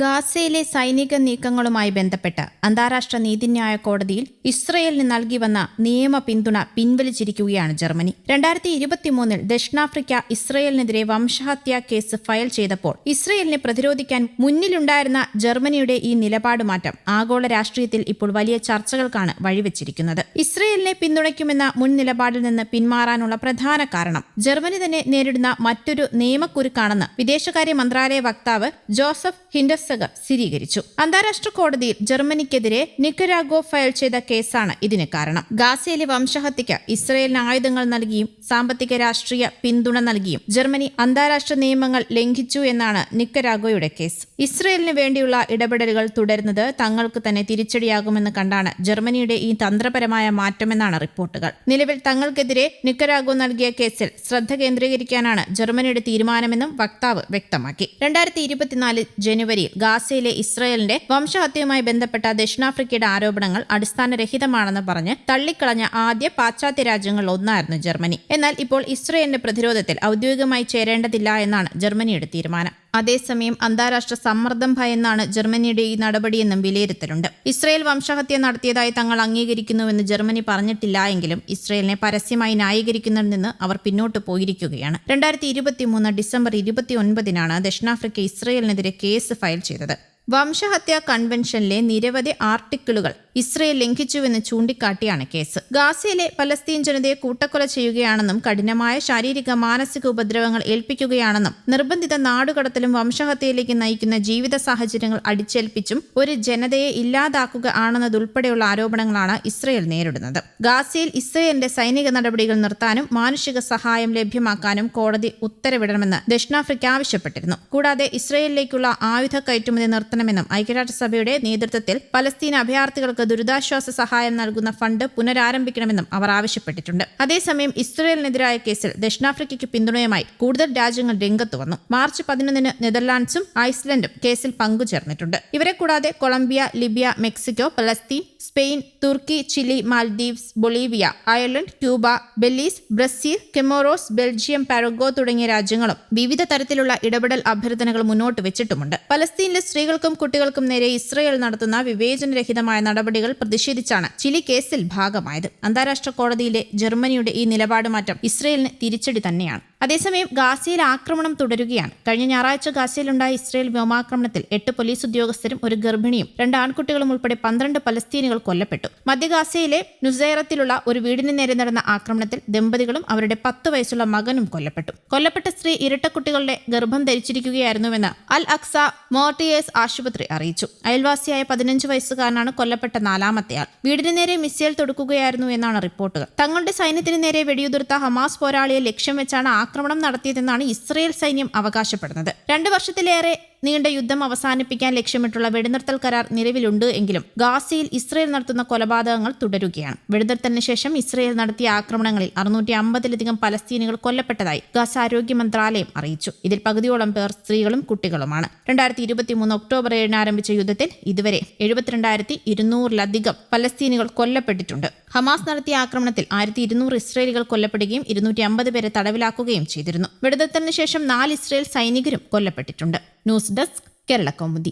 ഗാസയിലെ സൈനിക നീക്കങ്ങളുമായി ബന്ധപ്പെട്ട് അന്താരാഷ്ട്ര നീതിന്യായ കോടതിയിൽ ഇസ്രയേലിന് നൽകി വന്ന നിയമ പിന്തുണ പിൻവലിച്ചിരിക്കുകയാണ് ജർമ്മനി. 2023 ദക്ഷിണാഫ്രിക്ക ഇസ്രയേലിനെതിരെ വംശഹത്യാ കേസ് ഫയൽ ചെയ്തപ്പോൾ ഇസ്രയേലിനെ പ്രതിരോധിക്കാൻ മുന്നിലുണ്ടായിരുന്ന ജർമ്മനിയുടെ ഈ നിലപാട് മാറ്റം ആഗോള രാഷ്ട്രീയത്തിൽ ഇപ്പോൾ വലിയ ചർച്ചകൾക്കാണ് വഴിവെച്ചിരിക്കുന്നത്. ഇസ്രയേലിനെ പിന്തുണയ്ക്കുമെന്ന മുൻ നിലപാടിൽ നിന്ന് പിന്മാറാനുള്ള പ്രധാന കാരണം ജർമ്മനി തന്നെ നേരിടുന്ന മറ്റൊരു നിയമക്കുരുക്കാണെന്ന് വിദേശകാര്യ മന്ത്രാലയ വക്താവ് ജോസഫ് ഹിൻഡർസഗർ സ്ഥിരീകരിച്ചു. അന്താരാഷ്ട്ര കോടതിയിൽ ജർമ്മനിക്കെതിരെ നിക്കരാഗോ ഫയൽ ചെയ്ത കേസാണ് ഇതിന് കാരണം. ഗാസയിലെ വംശഹത്യയ്ക്ക് ഇസ്രയേലിന് ആയുധങ്ങൾ നൽകിയും സാമ്പത്തിക രാഷ്ട്രീയ പിന്തുണ നൽകിയും ജർമ്മനി അന്താരാഷ്ട്ര നിയമങ്ങൾ ലംഘിച്ചു എന്നാണ് നിക്കരാഗോയുടെ കേസ്. ഇസ്രയേലിന് വേണ്ടിയുള്ള ഇടപെടലുകൾ തുടരുന്നത് തങ്ങൾക്ക് തന്നെ തിരിച്ചടിയാകുമെന്ന് കണ്ടാണ് ജർമ്മനിയുടെ ഈ തന്ത്രപരമായ മാറ്റമെന്നാണ് റിപ്പോർട്ടുകൾ. നിലവിൽ തങ്ങൾക്കെതിരെ നിക്കരാഗോ നൽകിയ കേസിൽ ശ്രദ്ധ കേന്ദ്രീകരിക്കാനാണ് ജർമ്മനിയുടെ തീരുമാനമെന്നും വക്താവ് വ്യക്തമാക്കി. 2024 ജനുവരിയിൽ ഗാസയിലെ ഇസ്രയേലിന്റെ വംശഹത്യയുമായി ബന്ധപ്പെട്ട ദക്ഷിണാഫ്രിക്കയുടെ ആരോപണങ്ങൾ അടിസ്ഥാനരഹിതമാണെന്ന് പറഞ്ഞ് തള്ളിക്കളഞ്ഞ ആദ്യ പാശ്ചാത്യ രാജ്യങ്ങളിൽ ഒന്നായിരുന്നു ജർമ്മനി. എന്നാൽ ഇപ്പോൾ ഇസ്രയേലിന്റെ പ്രതിരോധത്തിൽ ഔദ്യോഗികമായി ചേരേണ്ടതില്ല എന്നാണ് ജർമ്മനിയുടെ തീരുമാനം. അതേസമയം അന്താരാഷ്ട്ര സമ്മർദ്ദം ഭയന്നാണ് ജർമ്മനിയുടെ ഈ നടപടിയെന്നും വിലയിരുത്തലുണ്ട്. ഇസ്രയേൽ വംശഹത്യ നടത്തിയതായി തങ്ങൾ അംഗീകരിക്കുന്നുവെന്ന് ജർമ്മനി പറഞ്ഞിട്ടില്ല എങ്കിലും ഇസ്രയേലിനെ പരസ്യമായി ന്യായീകരിക്കുന്നതിൽ നിന്ന് അവർ പിന്നോട്ട് പോയിരിക്കുകയാണ്. 2023 ഡിസംബർ 29 ദക്ഷിണാഫ്രിക്ക ഇസ്രയേലിനെതിരെ കേസ് ഫയൽ ചെയ്തത്. വംശഹത്യാ കൺവെൻഷനിലെ നിരവധി ആർട്ടിക്കിളുകൾ ഇസ്രയേൽ ലംഘിച്ചുവെന്ന് ചൂണ്ടിക്കാട്ടിയാണ് കേസ്. ഗാസയിലെ പലസ്തീൻ ജനതയെ കൂട്ടക്കൊല ചെയ്യുകയാണെന്നും കഠിനമായ ശാരീരിക മാനസിക ഉപദ്രവങ്ങൾ ഏൽപ്പിക്കുകയാണെന്നും നിർബന്ധിത നാടുകടത്തലും വംശഹത്യയിലേക്ക് നയിക്കുന്ന ജീവിത സാഹചര്യങ്ങൾ അടിച്ചേൽപ്പിച്ചും ഒരു ജനതയെ ഇല്ലാതാക്കുക ആണെന്നതുൾപ്പെടെയുള്ള ആരോപണങ്ങളാണ് ഇസ്രയേൽ നേരിടുന്നത്. ഗാസയിൽ ഇസ്രയേലിന്റെ സൈനിക നടപടികൾ നിർത്താനും മാനുഷിക സഹായം ലഭ്യമാക്കാനും കോടതി ഉത്തരവിടണമെന്ന് ദക്ഷിണാഫ്രിക്ക ആവശ്യപ്പെട്ടിരുന്നു. കൂടാതെ ഇസ്രയേലിലേക്കുള്ള ആയുധ കയറ്റുമതി നിർത്തണമെന്നും ഐക്യരാഷ്ട്രസഭയുടെ നേതൃത്വത്തിൽ പലസ്തീൻ അഭയാർത്ഥികൾക്ക് ദുരിതാശ്വാസ സഹായം നൽകുന്ന ഫണ്ട് പുനരാരംഭിക്കണമെന്നും അവർ ആവശ്യപ്പെട്ടിട്ടുണ്ട്. അതേസമയം ഇസ്രയേലിനെതിരായ കേസിൽ ദക്ഷിണാഫ്രിക്കയ്ക്ക് പിന്തുണയുമായി കൂടുതൽ രാജ്യങ്ങൾ രംഗത്ത് വന്നു. മാർച്ച് 11 നെതർലാൻഡ്സും ഐസ്ലൻഡും കേസിൽ പങ്കുചേർന്നിട്ടുണ്ട്. ഇവരെ കൂടാതെ Colombia, Libya, Mexico, Palestine, Spain, Turkey, Chile, Maldives, Bolivia, Ireland, Cuba, Belize, Brazil, Comoros, Belgium, Paraguay തുടങ്ങിയ രാജ്യങ്ങളും വിവിധ തരത്തിലുള്ള ഇടപെടൽ അഭ്യർത്ഥനകൾ മുന്നോട്ട് വെച്ചിട്ടുമുണ്ട്. പലസ്തീനിലെ സ്ത്രീകൾക്കും കുട്ടികൾക്കും നേരെ ഇസ്രയേൽ നടത്തുന്ന വിവേചനരഹിതമായ നടപടികൾ പ്രതിഷേധിച്ചാണ് ചിലി കേസിൽ ഭാഗമായത്. അന്താരാഷ്ട്ര കോടതിയിലെ ജർമ്മനിയുടെ ഈ നിലപാട് മാറ്റം ഇസ്രയേലിന് തിരിച്ചടി തന്നെയാണ്. അതേസമയം ഗാസയിൽ ആക്രമണം തുടരുകയാണ്. കഴിഞ്ഞ ഞായറാഴ്ച ഗാസയിലുണ്ടായ ഇസ്രയേൽ വ്യോമാക്രമണത്തിൽ 8 പോലീസ് ഉദ്യോഗസ്ഥരും ഒരു ഗർഭിണിയും 2 ആൺകുട്ടികളും ഉൾപ്പെടെ 12 പലസ്തീനികൾ കൊല്ലപ്പെട്ടു. മധ്യ ഗാസയിലെ നുസൈറത്തിലുള്ള ഒരു വീടിന് നേരെ നടന്ന ആക്രമണത്തിൽ ദമ്പതികളും അവരുടെ 10 വയസ്സുള്ള മകനും കൊല്ലപ്പെട്ടു. കൊല്ലപ്പെട്ട സ്ത്രീ ഇരട്ടക്കുട്ടികളുടെ ഗർഭം ധരിച്ചിരിക്കുകയായിരുന്നുവെന്ന് അൽ അക്സ മോർട്ടിയേഴ്സ് ആശുപത്രി അറിയിച്ചു. അയൽവാസിയായ 15 വയസ്സുകാരനാണ് കൊല്ലപ്പെട്ട 4ാമത്തെയാൾ. വീടിന് നേരെ മിസൈൽ തൊടുക്കുകയായിരുന്നു എന്നാണ് റിപ്പോർട്ടുകൾ. തങ്ങളുടെ സൈന്യത്തിന് നേരെ വെടിയുതിർത്ത ഹമാസ് പോരാളിയെ ലക്ഷ്യം വെച്ചാണ് ആക്രമണം നടത്തിയതെന്നാണ് ഇസ്രയേൽ സൈന്യം അവകാശപ്പെടുന്നത്. 2 വർഷത്തിലേറെ നീണ്ട യുദ്ധം അവസാനിപ്പിക്കാൻ ലക്ഷ്യമിട്ടുള്ള വെടിനിർത്തൽ കരാർ നിലവിലുണ്ട് എങ്കിലും ഗാസയിൽ ഇസ്രയേൽ നടത്തുന്ന കൊലപാതകങ്ങൾ തുടരുകയാണ്. വെടിനിർത്തലിന് ശേഷം ഇസ്രയേൽ നടത്തിയ ആക്രമണങ്ങളിൽ 650-ലധികം പലസ്തീനികൾ കൊല്ലപ്പെട്ടതായി ഗാസ ആരോഗ്യ മന്ത്രാലയം അറിയിച്ചു. ഇതിൽ പകുതിയോളം പേർ സ്ത്രീകളും കുട്ടികളുമാണ്. 2023 ഒക്ടോബർ 7 ആരംഭിച്ച യുദ്ധത്തിൽ ഇതുവരെ 72,200-ലധികം പലസ്തീനികൾ കൊല്ലപ്പെട്ടിട്ടുണ്ട്. ഹമാസ് നടത്തിയ ആക്രമണത്തിൽ 1200 ഇസ്രയേലികൾ കൊല്ലപ്പെടുകയും 250 പേരെ തടവിലാക്കുകയും ചെയ്തിരുന്നു. വെടിനിർത്തലിന് ശേഷം 4 ഇസ്രയേൽ സൈനികരും കൊല്ലപ്പെട്ടിട്ടുണ്ട്. News desk Kerala Kaumudi.